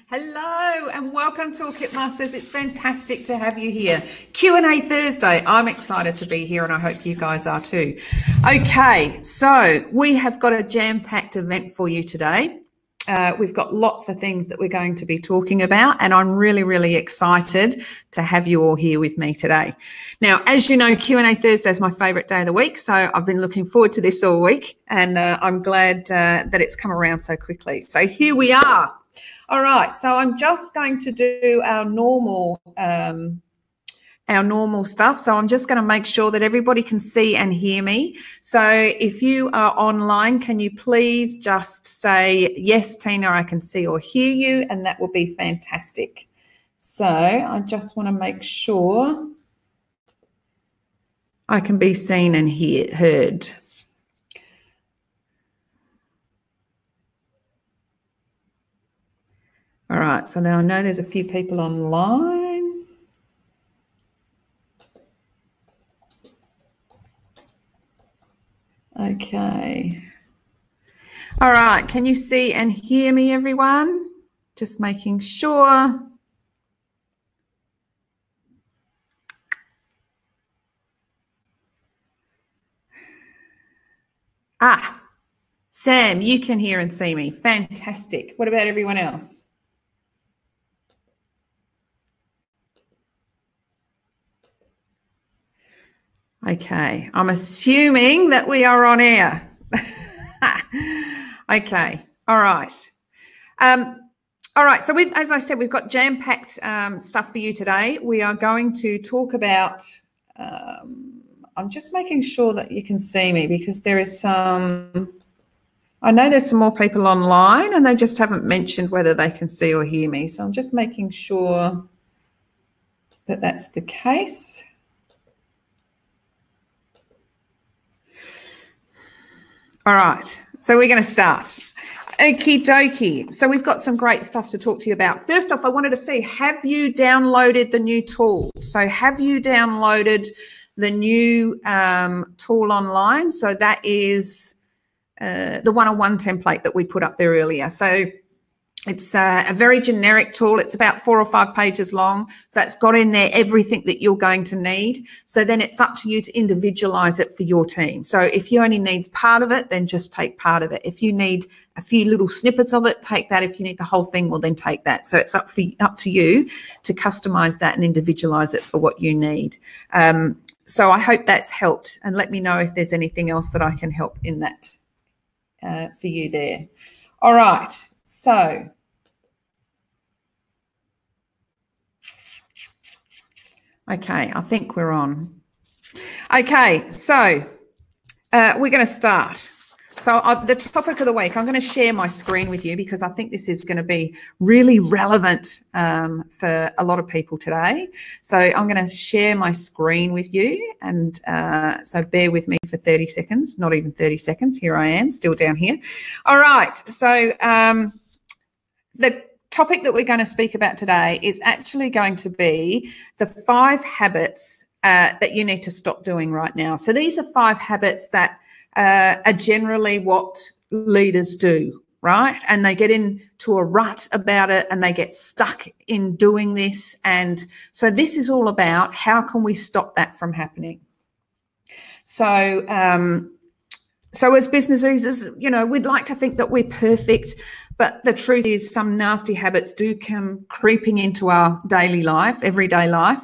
Hello and welcome to Toolkit Masters. It's fantastic to have you here. Q&A Thursday. I'm excited to be here and I hope you guys are too. Okay, so we have got a jam-packed event for you today. We've got lots of things that we're going to be talking about and I'm really excited to have you all here with me today. Now, as you know, Q&A Thursday is my favourite day of the week, so I've been looking forward to this all week and I'm glad that it's come around so quickly. So here we are. All right, so I'm just going to do our normal stuff. So I'm just going to make sure that everybody can see and hear me. So if you are online, can you please just say, yes, Tina, I can see or hear you, and that will be fantastic. So I just want to make sure I can be seen and heard. All right, so then I know there's a few people online. Okay. All right, can you see and hear me, everyone? Just making sure. Sam, you can hear and see me. Fantastic. What about everyone else? Okay, I'm assuming that we are on air. Okay, all right. All right, so as I said, we've got jam-packed stuff for you today. We are going to talk about, I'm just making sure that you can see me because there is some, I know there's some more people online and they just haven't mentioned whether they can see or hear me. So I'm just making sure that that's the case. All right, so we're going to start. Okie dokie. So we've got some great stuff to talk to you about. First off, I wanted to see, have you downloaded the new tool? So have you downloaded the new tool online? So that is the one-on-one template that we put up there earlier. So it's a very generic tool. It's about 4 or 5 pages long. So it's got in there everything that you're going to need. So then it's up to you to individualize it for your team. So if you only need part of it, then just take part of it. If you need a few little snippets of it, take that. If you need the whole thing, well, then take that. So it's up to you to customize that and individualize it for what you need. So I hope that's helped. And let me know if there's anything else that I can help in that for you there. All right. So, okay, I think we're on. Okay, so we're going to start. So the topic of the week, I'm going to share my screen with you because I think this is going to be really relevant for a lot of people today. So I'm going to share my screen with you, and so bear with me for 30 seconds, not even 30 seconds. Here I am, still down here. All right, so the topic that we're going to speak about today is actually going to be the 5 habits that you need to stop doing right now. So these are 5 habits that are generally what leaders do, right? And they get into a rut about it and they get stuck in doing this. And so this is all about how can we stop that from happening. So, so as business leaders, you know, we'd like to think that we're perfect, but the truth is some nasty habits do come creeping into our daily life, everyday life.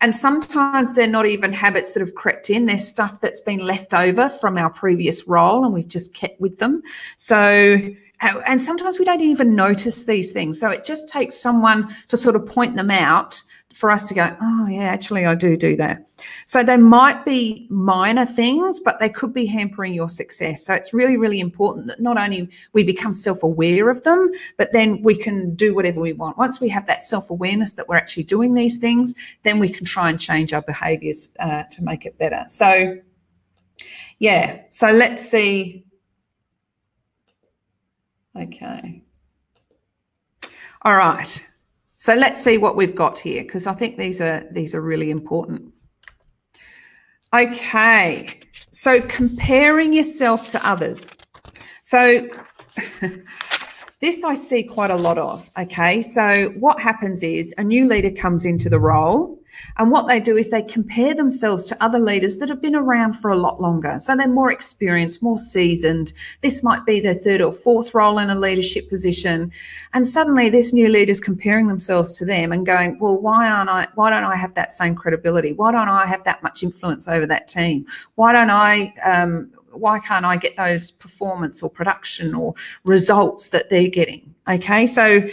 And sometimes they're not even habits that have crept in. They're stuff that's been left over from our previous role and we've just kept with them. So, and sometimes we don't even notice these things. So it just takes someone to sort of point them out for us to go, oh, yeah, actually, I do that. So they might be minor things, but they could be hampering your success. So it's really important that not only we become self-aware of them, but then we can do whatever we want. Once we have that self-awareness that we're actually doing these things, then we can try and change our behaviours to make it better. So, yeah, so let's see. Okay. All right. So let's see what we've got here, because I think these are really important. Okay, so comparing yourself to others. So This I see quite a lot of, okay? So what happens is a new leader comes into the role, and what they do is they compare themselves to other leaders that have been around for a lot longer. So they're more experienced, more seasoned. This might be their third or fourth role in a leadership position. And suddenly this new leader's comparing themselves to them and going, well, why don't I have that same credibility? Why don't I have that much influence over that team? Why can't I get those performance or production or results that they're getting? Okay, so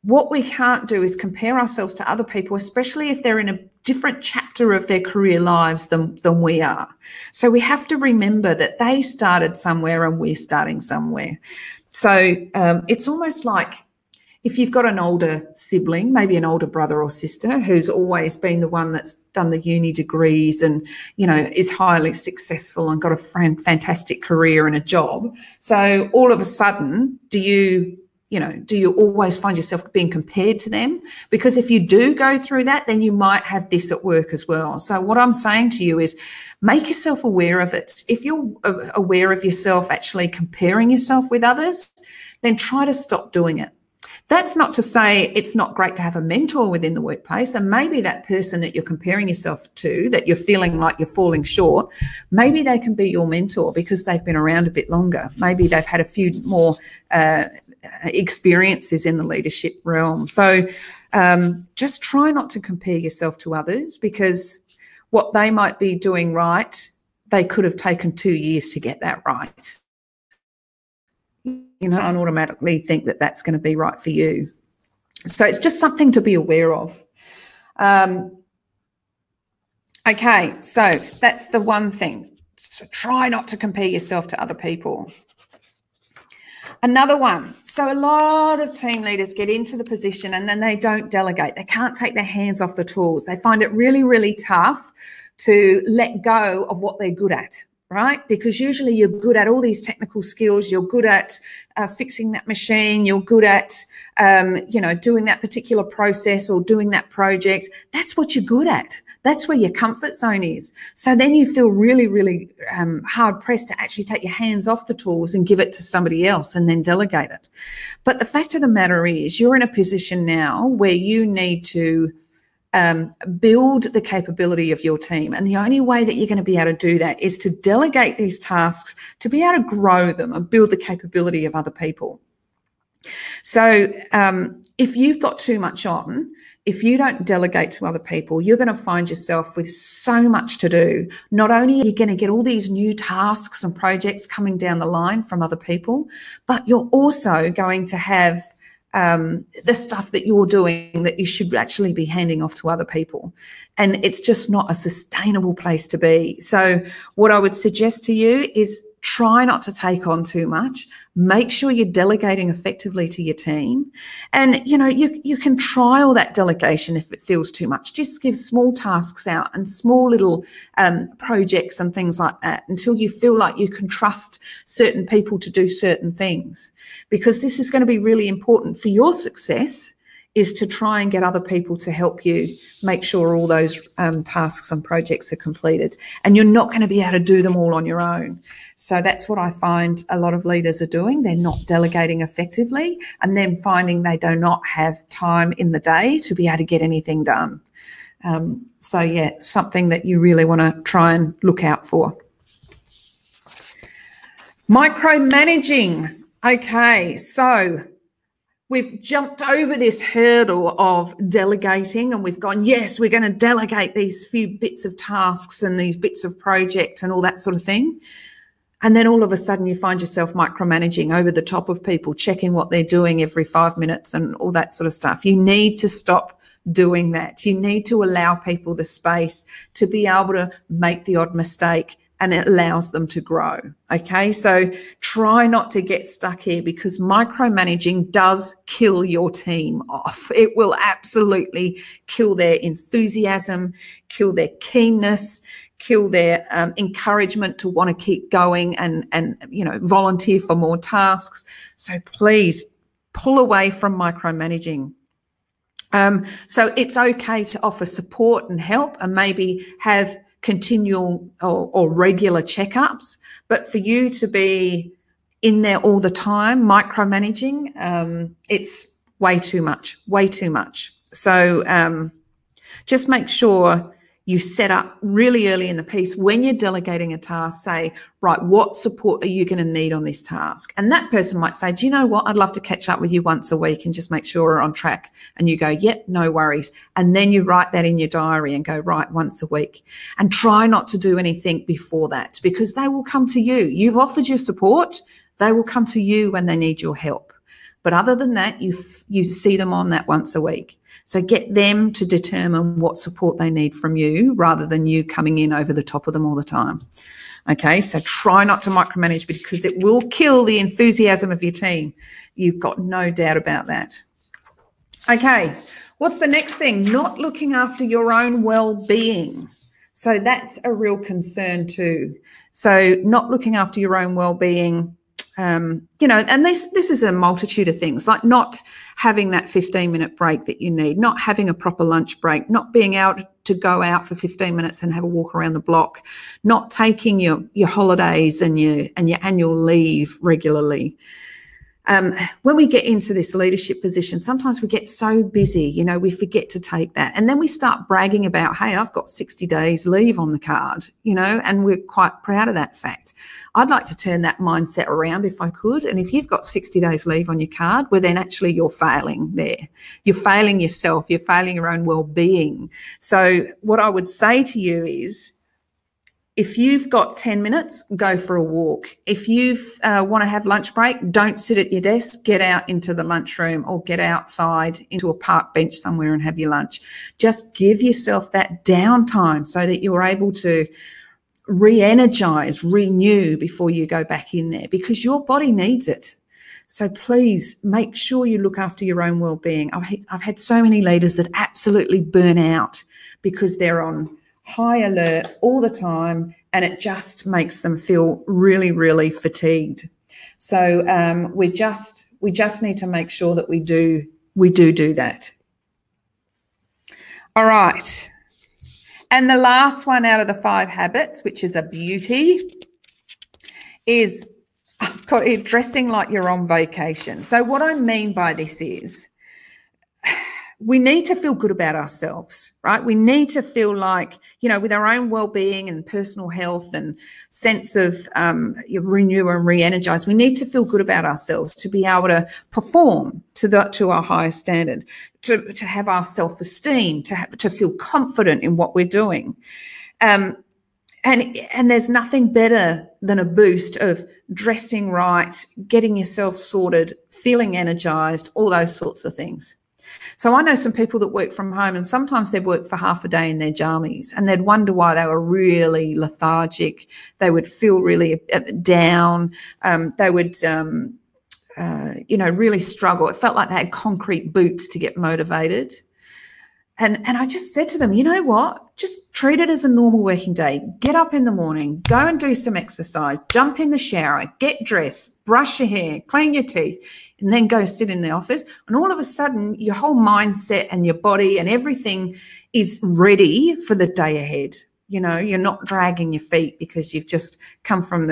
what we can't do is compare ourselves to other people, especially if they're in a different chapter of their career lives than we are. So we have to remember that they started somewhere and we're starting somewhere. So it's almost like if you've got an older sibling, maybe an older brother or sister who's always been the one that's done the uni degrees and, you know, is highly successful and got a fantastic career and a job. So all of a sudden, do you always find yourself being compared to them? Because if you do go through that, then you might have this at work as well. So what I'm saying to you is make yourself aware of it. If you're aware of yourself actually comparing yourself with others, then try to stop doing it. That's not to say it's not great to have a mentor within the workplace, and maybe that person that you're comparing yourself to, that you're feeling like you're falling short, maybe they can be your mentor because they've been around a bit longer. Maybe they've had a few more experiences in the leadership realm. So just try not to compare yourself to others, because what they might be doing right, they could have taken 2 years to get that right. You know, and automatically think that that's going to be right for you. So it's just something to be aware of. Okay, so that's the one thing. So try not to compare yourself to other people. Another one. So a lot of team leaders get into the position and then they don't delegate. They can't take their hands off the tools. They find it really, really tough to let go of what they're good at. Right? Because usually you're good at all these technical skills. You're good at fixing that machine. You're good at, doing that particular process or doing that project. That's what you're good at. That's where your comfort zone is. So then you feel really, really hard pressed to actually take your hands off the tools and give it to somebody else and then delegate it. But the fact of the matter is you're in a position now where you need to build the capability of your team. And the only way that you're going to be able to do that is to delegate these tasks to be able to grow them and build the capability of other people. So if you've got too much on, if you don't delegate to other people, you're going to find yourself with so much to do. Not only are you going to get all these new tasks and projects coming down the line from other people, but you're also going to have the stuff that you're doing that you should actually be handing off to other people. And it's just not a sustainable place to be. So what I would suggest to you is try not to take on too much. Make sure you're delegating effectively to your team. And, you can trial that delegation if it feels too much. Just give small tasks out and small little projects and things like that until you feel like you can trust certain people to do certain things. Because this is going to be really important for your success, is to try and get other people to help you make sure all those tasks and projects are completed. And you're not going to be able to do them all on your own. So that's what I find a lot of leaders are doing. They're not delegating effectively and then finding they do not have time in the day to be able to get anything done. Something that you really want to try and look out for. Micromanaging. Okay, so we've jumped over this hurdle of delegating and we've gone, yes, we're going to delegate these few bits of tasks and these bits of project and all that sort of thing. And then all of a sudden you find yourself micromanaging over the top of people, checking what they're doing every 5 minutes and all that sort of stuff. You need to stop doing that. You need to allow people the space to be able to make the odd mistake, and it allows them to grow. Okay, so try not to get stuck here, because micromanaging does kill your team off. It will absolutely kill their enthusiasm, kill their keenness, kill their encouragement to want to keep going and volunteer for more tasks. So please pull away from micromanaging. So it's okay to offer support and help and maybe have continual or regular checkups, but for you to be in there all the time, micromanaging, it's way too much, way too much. So just make sure you set up really early in the piece when you're delegating a task, say, right, what support are you going to need on this task? And that person might say, do you know what? I'd love to catch up with you once a week and just make sure we're on track. And you go, yep, no worries. And then you write that in your diary and go, right, once a week. And try not to do anything before that, because they will come to you. You've offered your support. They will come to you when they need your help. But other than that, you see them on that once a week. So get them to determine what support they need from you rather than you coming in over the top of them all the time. Okay, so try not to micromanage, because it will kill the enthusiasm of your team. You've got no doubt about that. Okay, what's the next thing? Not looking after your own well-being. So that's a real concern too. So not looking after your own well-being, you know, and this is a multitude of things, like not having that 15-minute break that you need, not having a proper lunch break, not being able to go out for 15 minutes and have a walk around the block, not taking your holidays and your annual leave regularly. When we get into this leadership position, sometimes we get so busy, you know, we forget to take that. And then we start bragging about, hey, I've got 60 days leave on the card, you know, and we're quite proud of that fact. I'd like to turn that mindset around if I could. And if you've got 60 days leave on your card, well, then actually you're failing there. You're failing yourself. You're failing your own well-being. So what I would say to you is, if you've got 10 minutes, go for a walk. If you want to have lunch break, don't sit at your desk. Get out into the lunchroom or get outside into a park bench somewhere and have your lunch. Just give yourself that downtime so that you're able to re-energize, renew before you go back in there, because your body needs it. So please make sure you look after your own well-being. I've had so many leaders that absolutely burn out because they're on high alert all the time, and it just makes them feel really, really fatigued. So we just need to make sure that we do that. All right. And the last one out of the 5 habits, which is a beauty, is I've got it, dressing like you're on vacation. So what I mean by this is, we need to feel good about ourselves, right? We need to feel like, you know, with our own well-being and personal health and sense of renew and re-energize, we need to feel good about ourselves to be able to perform to our highest standard, to have our self-esteem, to feel confident in what we're doing. And there's nothing better than a boost of dressing right, getting yourself sorted, feeling energized, all those sorts of things. So I know some people that work from home, and sometimes they'd work for half a day in their jammies, and they'd wonder why they were really lethargic. They would feel really down. They would, you know, really struggle. It felt like they had concrete boots to get motivated. And I just said to them, you know what, just treat it as a normal working day. Get up in the morning, go and do some exercise, jump in the shower, get dressed, brush your hair, clean your teeth, and then go sit in the office. And all of a sudden, your whole mindset and your body and everything is ready for the day ahead. You know, you're not dragging your feet because you've just come from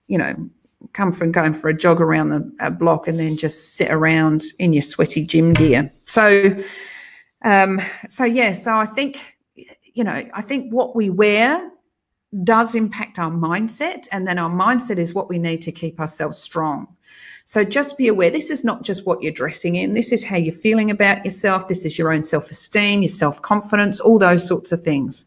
going for a jog around the block and then just sit around in your sweaty gym gear. So I think, you know, I think what we wear does impact our mindset, and then our mindset is what we need to keep ourselves strong. So just be aware, this is not just what you're dressing in. This is how you're feeling about yourself. This is your own self-esteem, your self-confidence, all those sorts of things.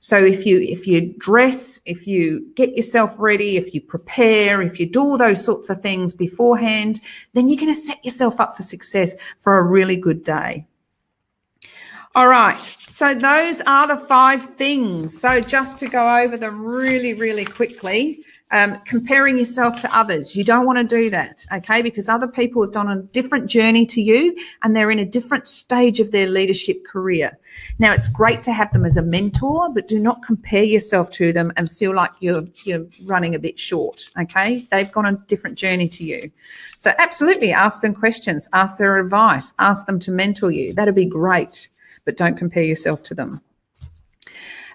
So if you dress, if you get yourself ready, if you prepare, if you do all those sorts of things beforehand, then you're going to set yourself up for success for a really good day. All right, so those are the 5 things. So just to go over them really, really quickly, comparing yourself to others. You don't want to do that, okay, because other people have done a different journey to you and they're in a different stage of their leadership career. Now, it's great to have them as a mentor, but do not compare yourself to them and feel like you're running a bit short, okay? They've gone a different journey to you. So absolutely ask them questions, ask their advice, ask them to mentor you. That'd be great. But don't compare yourself to them.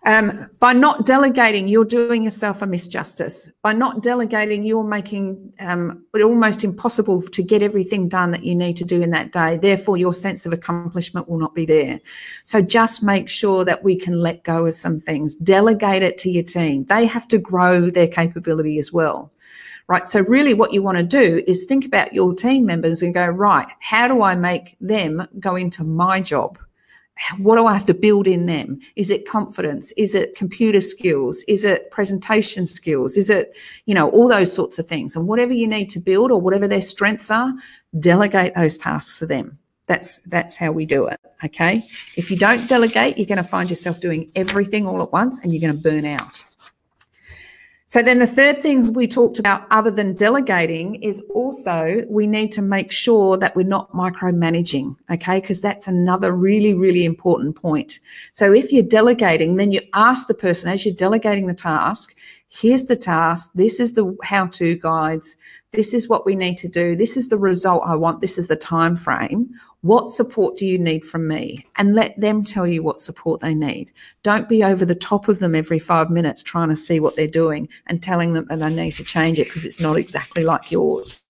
By not delegating, you're doing yourself a misjustice. By not delegating, you're making it almost impossible to get everything done that you need to do in that day. Therefore, your sense of accomplishment will not be there. So just make sure that we can let go of some things. Delegate it to your team. They have to grow their capability as well. Right. So really what you want to do is think about your team members and go, right, how do I make them go into my job? What do I have to build in them? Is it confidence? Is it computer skills? Is it presentation skills? Is it, all those sorts of things? And whatever you need to build or whatever their strengths are, delegate those tasks to them. That's how we do it. Okay. If you don't delegate, you're going to find yourself doing everything all at once and you're going to burn out. So then the third things we talked about other than delegating is also we need to make sure that we're not micromanaging, okay, because that's another really, really important point. So if you're delegating, then you ask the person as you're delegating the task, here's the task, this is the how-to guides, this is what we need to do, this is the result I want, this is the time frame. What support do you need from me? And let them tell you what support they need. Don't be over the top of them every 5 minutes trying to see what they're doing and telling them that they need to change it because it's not exactly like yours.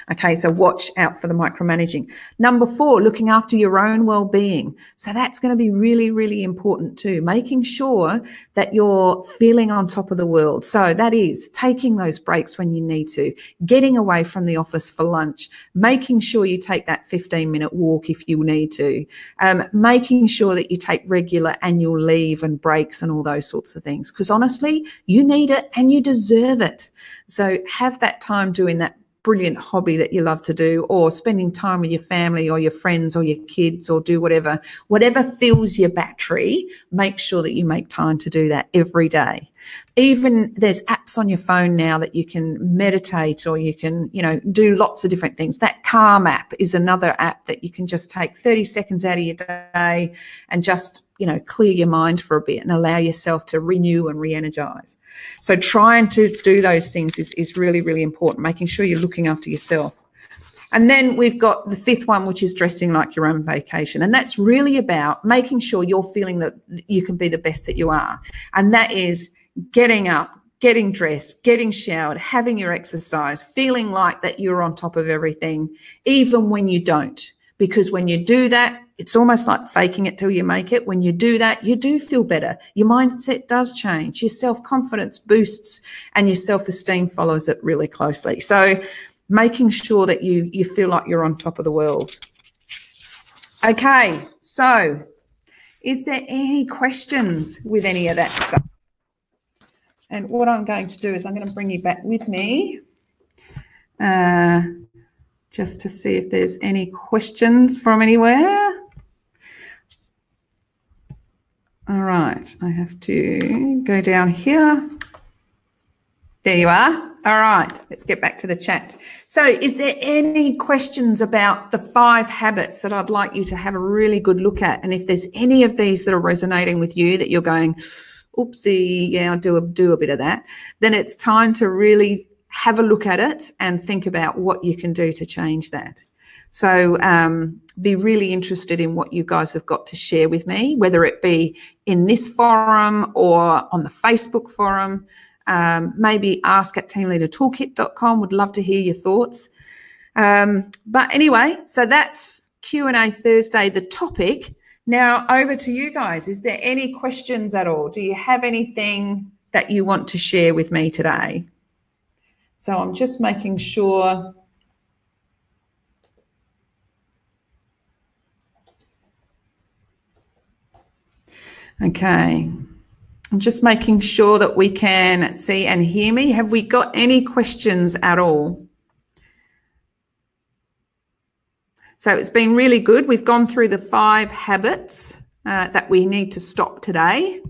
Okay, so watch out for the micromanaging. Number 4, looking after your own well-being. So that's going to be really, really important too, making sure that you're feeling on top of the world. So that is taking those breaks when you need to, getting away from the office for lunch, making sure you take that 15-minute walk if you need to, making sure that you take regular annual leave and breaks and all those sorts of things. Because honestly, you need it and you deserve it. So have that time doing that brilliant hobby that you love to do, or spending time with your family or your friends or your kids, or do whatever fills your battery. Make sure that you make time to do that every day. Even there's apps on your phone now that you can meditate, or you can, do lots of different things. That Calm app is another app that you can just take 30 seconds out of your day and just, clear your mind for a bit and allow yourself to renew and re-energize. So trying to do those things is really, really important, making sure you're looking after yourself. And then we've got the 5th one, which is dressing like your own vacation. And that's really about making sure you're feeling that you can be the best that you are. And that is getting up, getting dressed, getting showered, having your exercise, feeling like that you're on top of everything, even when you don't. Because when you do that, it's almost like faking it till you make it. When you do that, you do feel better. Your mindset does change. Your self-confidence boosts and your self-esteem follows it really closely. So making sure that you feel like you're on top of the world. Okay, so is there any questions with any of that stuff? And what I'm going to do is I'm going to bring you back with me just to see if there's any questions from anywhere. All right, I have to go down here. There you are. All right, let's get back to the chat. So is there any questions about the 5 habits that I'd like you to have a really good look at? And if there's any of these that are resonating with you that you're going, oopsie, yeah, I'll do a bit of that, then it's time to really have a look at it and think about what you can do to change that. So be really interested in what you guys have got to share with me, whether it be in this forum or on the Facebook forum. Maybe ask at teamleadertoolkit.com. Would love to hear your thoughts. But anyway, so that's Q&A Thursday, the topic. Now over to you guys. Is there any questions at all? Do you have anything that you want to share with me today? So I'm just making sure. Okay. I'm just making sure that we can see and hear me. Have we got any questions at all? So it's been really good. We've gone through the 5 habits that we need to stop today.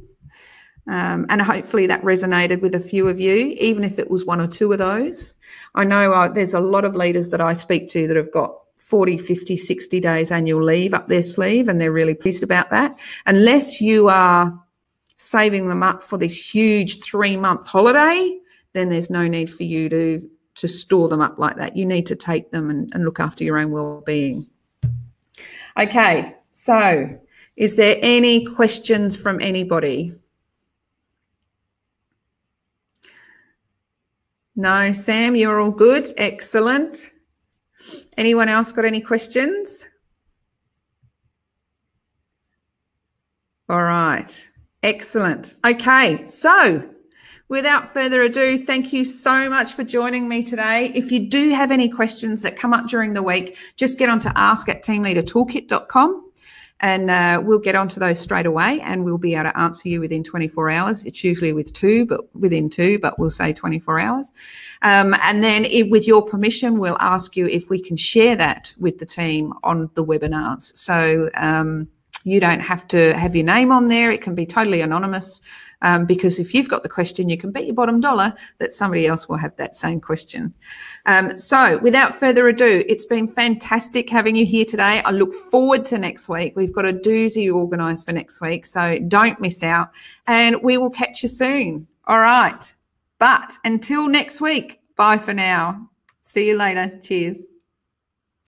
And hopefully that resonated with a few of you, even if it was 1 or 2 of those. I know there's a lot of leaders that I speak to that have got 40, 50, 60 days annual leave up their sleeve, and they're really pleased about that. Unless you are saving them up for this huge 3-month holiday, then there's no need for you to store them up like that. You need to take them and look after your own well-being. Okay, so Is there any questions from anybody? No, Sam, you're all good. Excellent. Anyone else got any questions? All right. Excellent. Okay, so without further ado, thank you so much for joining me today. If you do have any questions that come up during the week, just get on to ask@teamleadertoolkit.com and we'll get onto those straight away and we'll be able to answer you within 24 hours. It's usually within two, but we'll say 24 hours. And then with your permission, we'll ask you if we can share that with the team on the webinars. So you don't have to have your name on there. It can be totally anonymous because if you've got the question, you can bet your bottom dollar that somebody else will have that same question. So without further ado, it's been fantastic having you here today. I look forward to next week. We've got a doozy organised for next week, so don't miss out. And we will catch you soon. All right. But until next week, bye for now. See you later. Cheers.